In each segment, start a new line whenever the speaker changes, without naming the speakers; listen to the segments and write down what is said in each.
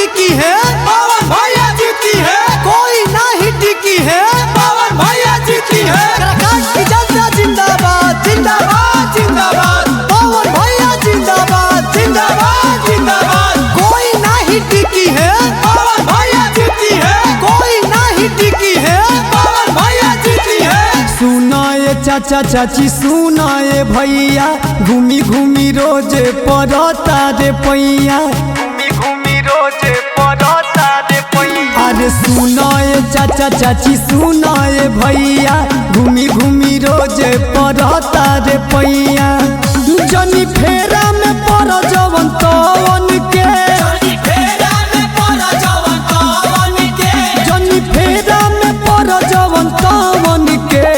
टिकी है,
पवन भैया जीती है,
कोई नहीं टिकी है,
पवन भैया जीती है।
काट की जनता जिंदाबाद
जिंदाबाद जिंदाबाद,
पवन भैया जिंदाबाद
जिंदाबाद जिंदाबाद,
कोई नहीं टिकी है,
पवन भैया जीती है,
कोई नहीं टिकी है।
पवन भैया जीती है।
सुना ये चाचा चाची सुना ये भैया, घूमी घूमी रोज पड़ता रे पैया,
घूमी घूमी रोज पड़ता रे पैया।
अरे सुना ये चाचा चाची सुना ये भैया, घूमी घूमी रोज पड़ता रे पैया। जनी फेरा में पड़ जवन तवन के,
जनी फेरा में पड़ जवन तवन के,
जनी फेरा में पड़ जवन तवन के।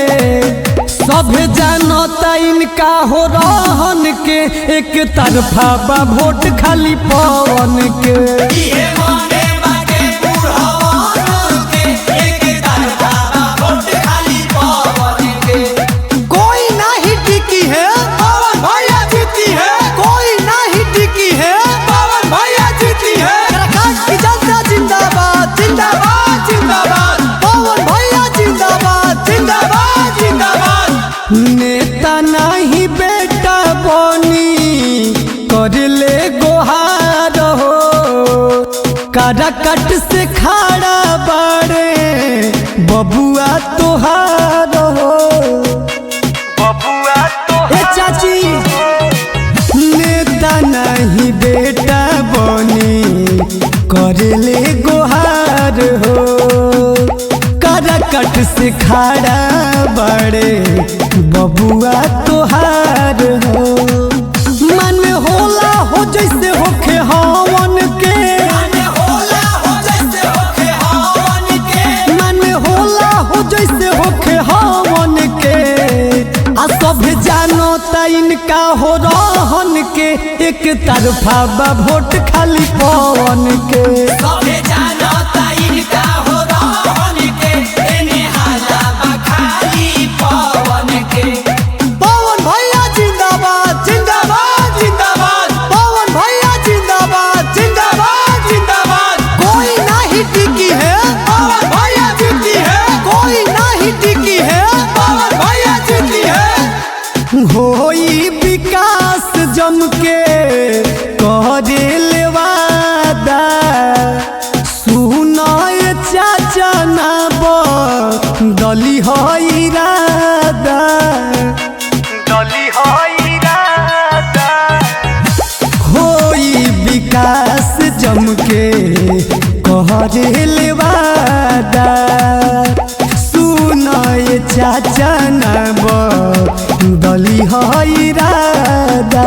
सभे जानता इनका हो रहन के, एक तरफा बा वोट खाली पवन के।
ये माने बाटे बुढ़वन के, एक तरफा वोट खाली पवन के।
कोई नहीं टिकी है,
पवन भैया जीती है,
कोई नहीं टिकी है।
पवन भैया जीती है।
काट की जनता जिंदाबाद
जिंदाबाद जिंदाबाद,
पवन भैया जिंदाबाद
जिंदाबाद जिंदाबाद,
नेता नहीं बेटा बनी कर ले गोहार हो, काराकट से खड़ा बड़े बबुआ तोहार हो।
बबुआ तो
ए चाची नेता नहीं बेटा बनी कर ले गोहार हो, काराकट से खड़ा बड़े बबुआ तोहार हो। मन होला हो जैसे होखे हवन के,
मन होला हो जैसे होखे हवन के,
मन होला हो जैसे होखे हवन के। आ सब जानो त इनका हो रहन के, एक तरफा बा वोट खाली पवन के।
सभे जानता इनका हो रहन के, एने हाला बा खाली पवन के।
पवन भैया जिंदाबाद
जिंदाबाद जिंदाबाद,
पवन भैया जिंदाबाद
जिंदाबाद जिंदाबाद,
कोई नहीं टिकी है,
पवन भैया जीती है,
कोई नहीं टिकी है।
पवन भैया जीती है।
होई विकास जम के करे वादा, सुनाए चाचा ना दली हो इरादा।
डली हो इरादा।
होई विकास जम के करे वादा, सुनाए चाचा ना दली हो इरादा।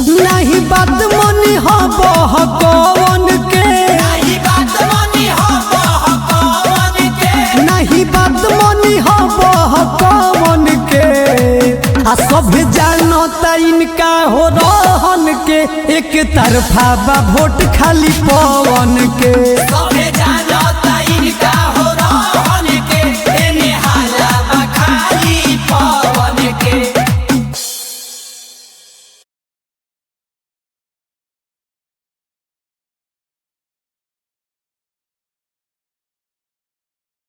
नहीं बात मनी हो बहकवन के,
नहीं बात मनी हो पवन के,
नहीं बात मनी हो बहकवन के। आ सब जानता इनका हो रहन के, एक तरफा बा वोट खाली पवन के।
सभे जान